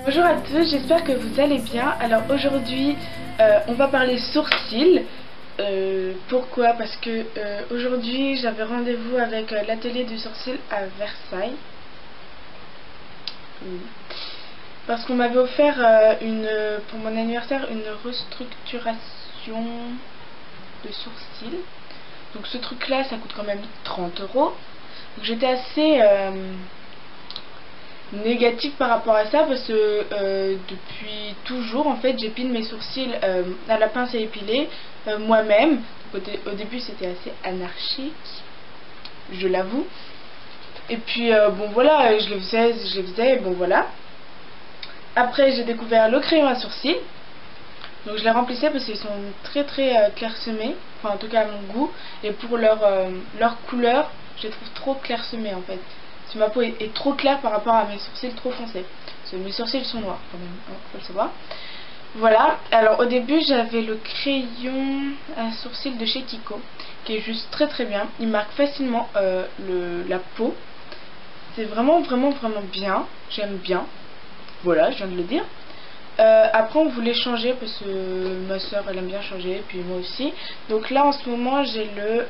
Bonjour à tous, j'espère que vous allez bien. Alors aujourd'hui on va parler sourcils. Pourquoi? Parce que aujourd'hui j'avais rendez-vous avec l'atelier du sourcil à Versailles. Oui. Parce qu'on m'avait offert pour mon anniversaire une restructuration de sourcils. Donc ce truc là ça coûte quand même 30 €. Donc j'étais assez négative par rapport à ça parce que depuis toujours en fait j'épile mes sourcils à la pince à épiler moi-même. Au début c'était assez anarchique, je l'avoue, et puis bon voilà, je le faisais, bon voilà. Après j'ai découvert le crayon à sourcils, donc je les remplissais parce qu'ils sont très clairsemés, enfin en tout cas à mon goût, et pour leur couleur je les trouve trop clairsemés en fait. Si ma peau est trop claire par rapport à mes sourcils trop foncés. Parce que mes sourcils sont noirs quand même, hein, faut le savoir. Voilà, alors au début j'avais le crayon à sourcils de chez Kiko, qui est juste très bien. Il marque facilement la peau. C'est vraiment bien, j'aime bien. Voilà, je viens de le dire. Après on voulait changer parce que ma soeur elle aime bien changer, et puis moi aussi. Donc là en ce moment j'ai le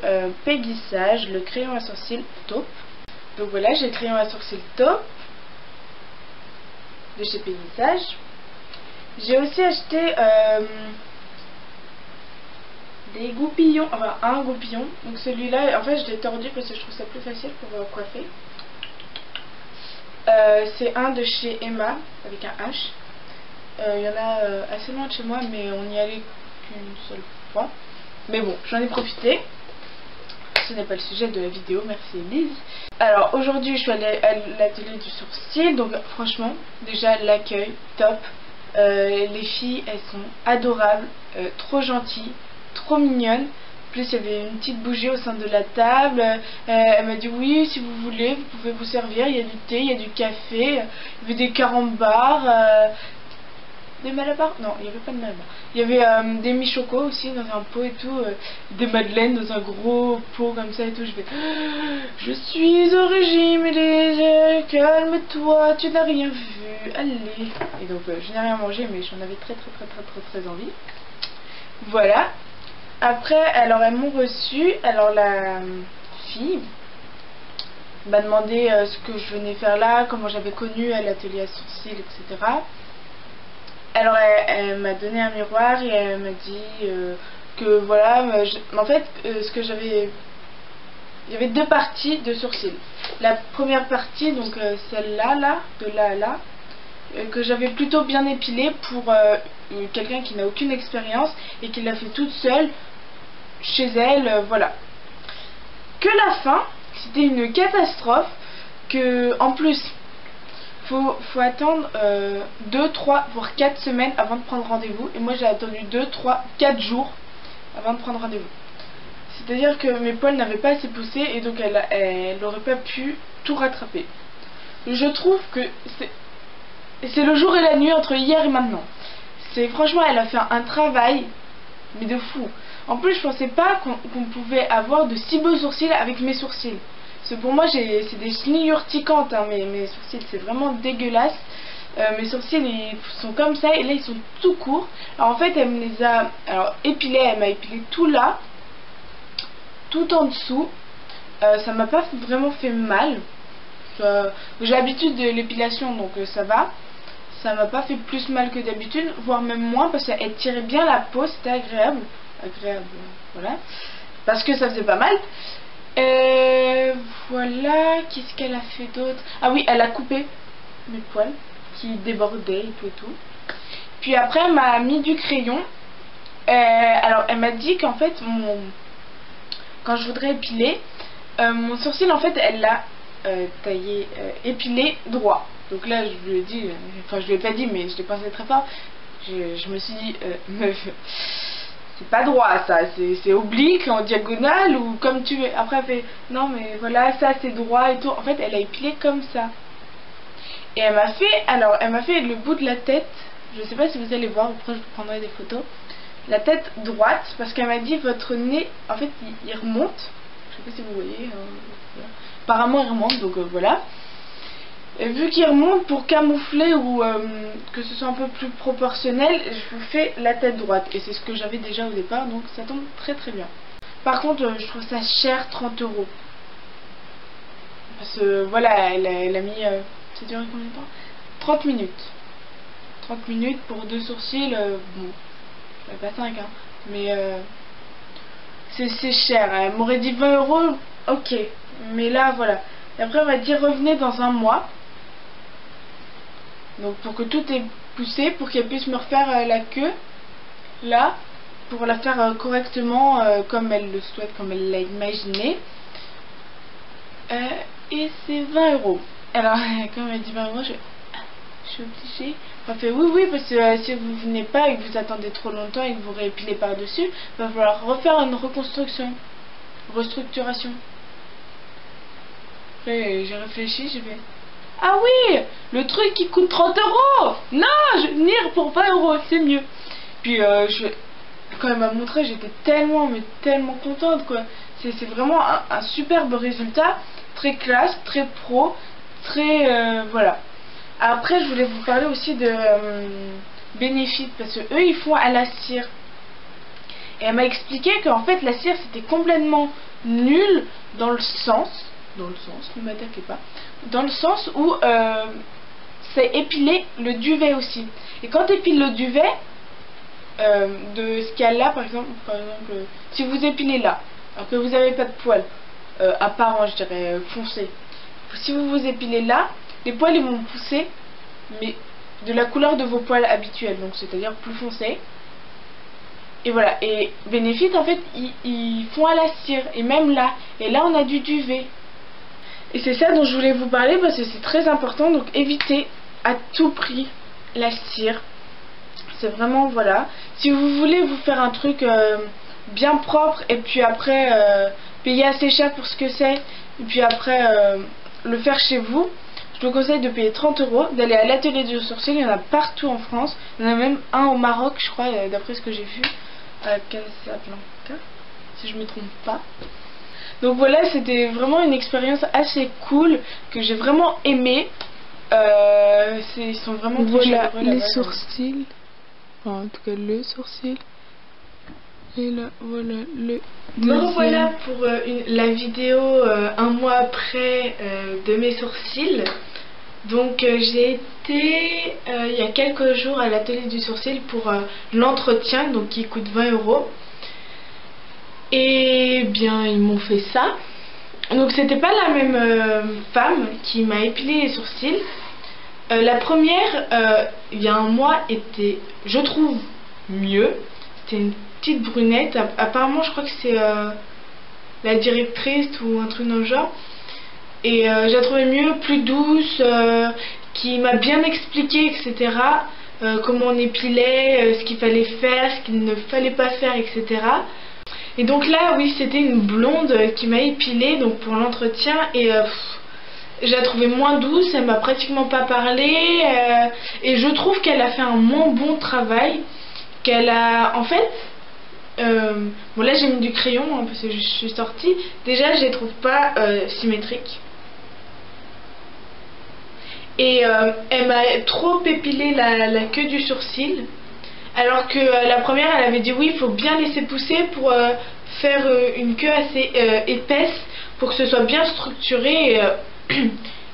Peggy Sage, le crayon à sourcils taupe. Donc voilà, j'ai le crayon à sourcils taupe de chez Peggy Sage. J'ai aussi acheté des goupillons, enfin un goupillon. Donc celui-là, en fait je l'ai tordu parce que je trouve ça plus facile pour coiffer. C'est un de chez Emma avec un H. Il y en a assez loin de chez moi, mais on n'y allait qu'une seule fois. Mais bon, j'en ai profité. Ce n'est pas le sujet de la vidéo, merci Elise. Alors aujourd'hui je suis allée à l'atelier du sourcil, donc franchement déjà l'accueil top. Les filles elles sont adorables, trop gentilles, trop mignonnes. En plus il y avait une petite bougie au sein de la table. Elle m'a dit oui, si vous voulez vous pouvez vous servir, il y a du thé, il y a du café, il y avait des carambars. Des malabars? Non, il n'y avait pas de malabars. Il y avait des mi-chocos aussi dans un pot et tout. Des madeleines dans un gros pot comme ça et tout. Je fais je suis au régime, Elise, calme-toi, tu n'as rien vu, allez. Et donc je n'ai rien mangé, mais j'en avais très envie. Voilà. Après, alors elles m'ont reçu. Alors la fille m'a demandé ce que je venais faire là, comment j'avais connu à l'atelier à sourcils, etc. Alors elle m'a donné un miroir et elle m'a dit que voilà, en fait ce que j'avais, il y avait deux parties de sourcils. La première partie, donc celle-là, de là à là, que j'avais plutôt bien épilée pour quelqu'un qui n'a aucune expérience et qui l'a fait toute seule chez elle, voilà. Que la fin, c'était une catastrophe, que en plus faut attendre 2, 3, voire 4 semaines avant de prendre rendez-vous. Et moi j'ai attendu 2, 3, 4 jours avant de prendre rendez-vous. C'est-à-dire que mes poils n'avaient pas assez poussé et donc elle n'aurait pas pu tout rattraper. Je trouve que c'est le jour et la nuit entre hier et maintenant. Franchement elle a fait un travail mais de fou. En plus je pensais pas qu'on pouvait avoir de si beaux sourcils avec mes sourcils. Parce que pour moi c'est des chenilles urticantes, hein, mes sourcils, c'est vraiment dégueulasse. Mes sourcils ils sont comme ça et là ils sont tout courts. Alors en fait elle me les a épilés, elle m'a épilé tout là, tout en dessous. Ça m'a pas vraiment fait mal. J'ai l'habitude de l'épilation donc ça va. Ça m'a pas fait plus mal que d'habitude, voire même moins, parce qu'elle tirait bien la peau, c'était agréable. Voilà. Parce que ça faisait pas mal. Voilà, qu'est-ce qu'elle a fait d'autre? Ah oui, elle a coupé mes poils qui débordaient et tout. Puis après elle m'a mis du crayon. Alors elle m'a dit qu'en fait quand je voudrais épiler mon sourcil, en fait elle l'a taillé, épilé droit. Donc là je lui ai dit, enfin je lui ai pas dit mais je l'ai pensé très fort. Je me suis dit meuf, c'est pas droit ça, c'est oblique, en diagonale ou comme tu veux. Après elle fait non mais voilà ça c'est droit et tout. En fait elle a épilé comme ça. Et elle m'a fait le bout de la tête. Je sais pas si vous allez voir, après je vous prendrai des photos. La tête droite, parce qu'elle m'a dit votre nez en fait il remonte. Je sais pas si vous voyez, voilà. Apparemment il remonte donc voilà. Et vu qu'il remonte, pour camoufler ou que ce soit un peu plus proportionnel, je vous fais la tête droite. Et c'est ce que j'avais déjà au départ, donc ça tombe très très bien. Par contre, je trouve ça cher, 30 €. Parce que voilà, elle a mis... ça durait combien de temps? 30 minutes. 30 minutes pour 2 sourcils, bon, pas 5, hein, mais c'est cher. Elle m'aurait dit 20 €, ok. Mais là, voilà. Et après, on va dire revenez dans un mois. Donc pour que tout est poussé, pour qu'elle puisse me refaire la queue, là, pour la faire correctement, comme elle le souhaite, comme elle l'a imaginé. Et c'est 20 €. Alors, comme elle dit 20 €, je suis obligée. On fait oui, parce que si vous venez pas et que vous attendez trop longtemps et que vous réépilez par-dessus, il va falloir refaire une restructuration. Après, j'ai réfléchi, j'ai fait ah oui, le truc qui coûte 30 €. Non, je vais venir pour 20 €, c'est mieux. Puis quand elle m'a montré, j'étais tellement, mais tellement contente quoi. C'est vraiment un superbe résultat, très classe, très pro, très voilà. Après, je voulais vous parler aussi de Benefit parce que eux, ils font à la cire. Et elle m'a expliqué qu'en fait, la cire c'était complètement nul dans le sens, ne m'attaquez pas, dans le sens où c'est épiler le duvet aussi. Et quand tu épiles le duvet, de ce qu'il y a là, par exemple, si vous épilez là, alors que vous n'avez pas de poils apparent, je dirais foncé, si vous vous épilez là, les poils ils vont pousser, mais de la couleur de vos poils habituels, donc c'est-à-dire plus foncé. Et voilà, et Benefit en fait ils font à la cire, et même là, et là on a du duvet. Et c'est ça dont je voulais vous parler parce que c'est très important, donc évitez à tout prix la cire. C'est vraiment, voilà, si vous voulez vous faire un truc bien propre et puis après payer assez cher pour ce que c'est, et puis après le faire chez vous, je vous conseille de payer 30 €, d'aller à l'atelier du sourcil. Il y en a partout en France, il y en a même un au Maroc je crois, d'après ce que j'ai vu, à Casablanca, si je me trompe pas. Donc voilà, c'était vraiment une expérience assez cool que j'ai vraiment aimé. Ils sont vraiment très voilà chaleureux, les sourcils, enfin, en tout cas le sourcil. Et là voilà le deuxième. Me revoilà pour la vidéo un mois après de mes sourcils. Donc j'ai été il y a quelques jours à l'atelier du sourcil pour l'entretien, donc qui coûte 20 €. Et bien ils m'ont fait ça. Donc c'était pas la même femme qui m'a épilé les sourcils. La première il y a un mois était, je trouve, mieux. C'était une petite brunette, apparemment je crois que c'est la directrice ou un truc dans le genre. Et je la trouvais mieux, plus douce, qui m'a bien expliqué, etc. Comment on épilait, ce qu'il fallait faire, ce qu'il ne fallait pas faire, etc. Et donc là, oui, c'était une blonde qui m'a épilée donc pour l'entretien. Et je la trouvais moins douce, elle m'a pratiquement pas parlé. Et je trouve qu'elle a fait un moins bon travail. Qu'elle a, en fait, bon là j'ai mis du crayon hein, parce que je suis sortie. Déjà, je les trouve pas symétriques. Et elle m'a trop épilé la queue du sourcil. Alors que la première elle avait dit oui, il faut bien laisser pousser pour faire une queue assez épaisse pour que ce soit bien structuré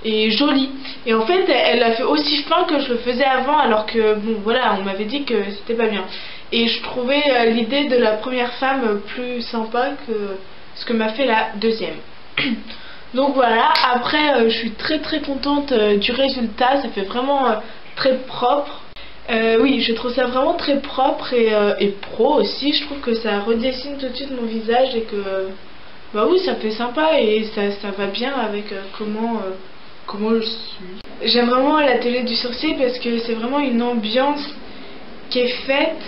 et joli. Et en fait elle a fait aussi fin que je le faisais avant, alors que bon voilà, on m'avait dit que c'était pas bien. Et je trouvais l'idée de la première femme plus sympa que ce que m'a fait la deuxième. Donc voilà, après je suis très contente du résultat, ça fait vraiment très propre. Oui, je trouve ça vraiment très propre et pro aussi. Je trouve que ça redessine tout de suite mon visage et que bah oui, ça fait sympa et ça va bien avec comment je suis. J'aime vraiment l'atelier du sourcil parce que c'est vraiment une ambiance qui est faite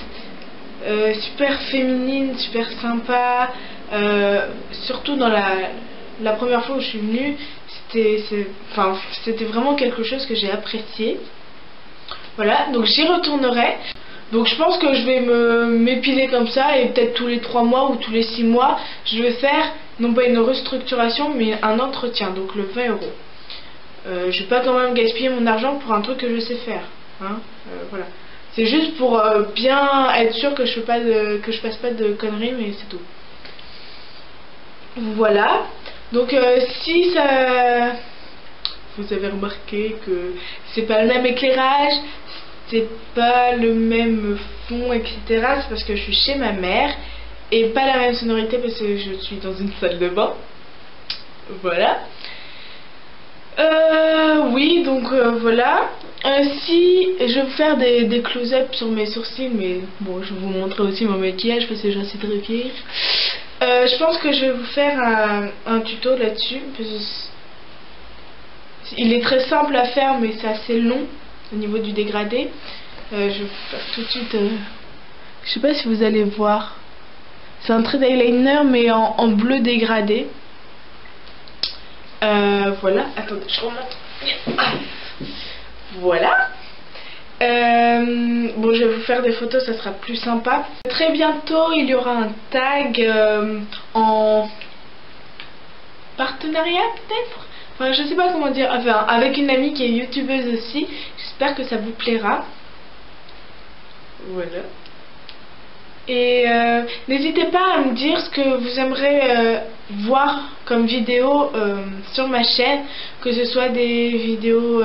super féminine, super sympa. Surtout dans la première fois où je suis venue, c'était vraiment quelque chose que j'ai apprécié. Voilà, donc j'y retournerai. Donc je pense que je vais m'épiler comme ça et peut-être tous les 3 mois ou tous les 6 mois, je vais faire non pas une restructuration mais un entretien, donc le 20 €. Je vais pas quand même gaspiller mon argent pour un truc que je sais faire. Hein, voilà. C'est juste pour bien être sûr que je fasse pas de conneries, mais c'est tout. Voilà. Donc si ça... Vous avez remarqué que c'est pas le même éclairage, c'est pas le même fond, etc. C'est parce que je suis chez ma mère et pas la même sonorité parce que je suis dans une salle de bain. Voilà. Oui, donc voilà. Si je vais vous faire des close-up sur mes sourcils, mais bon, je vais vous montrer aussi mon maquillage parce que j'en suis très fière. Je pense que je vais vous faire un tuto là-dessus. Il est très simple à faire, mais c'est assez long au niveau du dégradé. Je vais vous faire tout de suite. Je sais pas si vous allez voir. C'est un trait d'eyeliner, mais en bleu dégradé. Voilà, attendez, je remonte. Voilà. Bon, je vais vous faire des photos, ça sera plus sympa. Très bientôt, il y aura un tag en partenariat peut-être. Enfin, je sais pas comment dire. Enfin, avec une amie qui est youtubeuse aussi. J'espère que ça vous plaira. Voilà. Et n'hésitez pas à me dire ce que vous aimeriez voir comme vidéo sur ma chaîne, que ce soit des vidéos,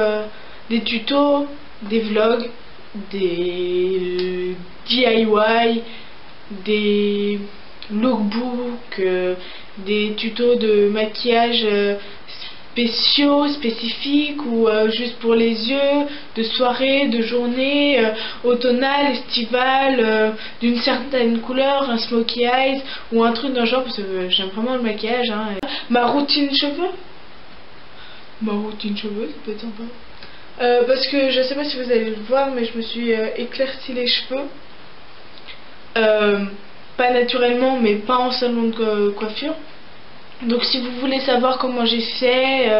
des tutos, des vlogs, des DIY, des lookbooks, des tutos de maquillage spéciaux, spécifiques ou juste pour les yeux, de soirée, de journée, automnale, estivale, d'une certaine couleur, un smokey eyes ou un truc dans le genre, parce que j'aime vraiment le maquillage. Hein. Ma routine cheveux, ça peut être sympa. Parce que je sais pas si vous allez le voir, mais je me suis éclairci les cheveux. Pas naturellement, mais pas en salon de coiffure. Donc si vous voulez savoir comment j'ai fait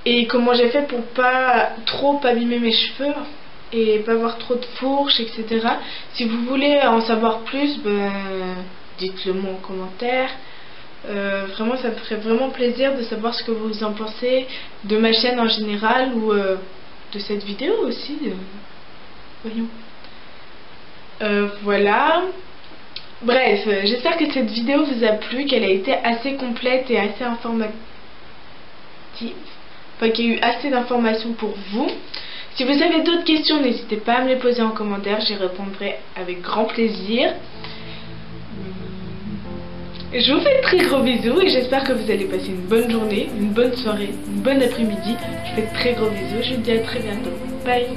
et comment j'ai fait pour pas trop abîmer mes cheveux et pas avoir trop de fourches, etc. Si vous voulez en savoir plus, ben, dites-le moi en commentaire. Vraiment, ça me ferait vraiment plaisir de savoir ce que vous en pensez de ma chaîne en général ou de cette vidéo aussi. Voyons. Voilà. Bref, j'espère que cette vidéo vous a plu, qu'elle a été assez complète et assez informative. Enfin, qu'il y a eu assez d'informations pour vous. Si vous avez d'autres questions, n'hésitez pas à me les poser en commentaire, j'y répondrai avec grand plaisir. Je vous fais de très gros bisous et j'espère que vous allez passer une bonne journée, une bonne soirée, une bonne après-midi. Je vous fais de très gros bisous, je vous dis à très bientôt. Bye!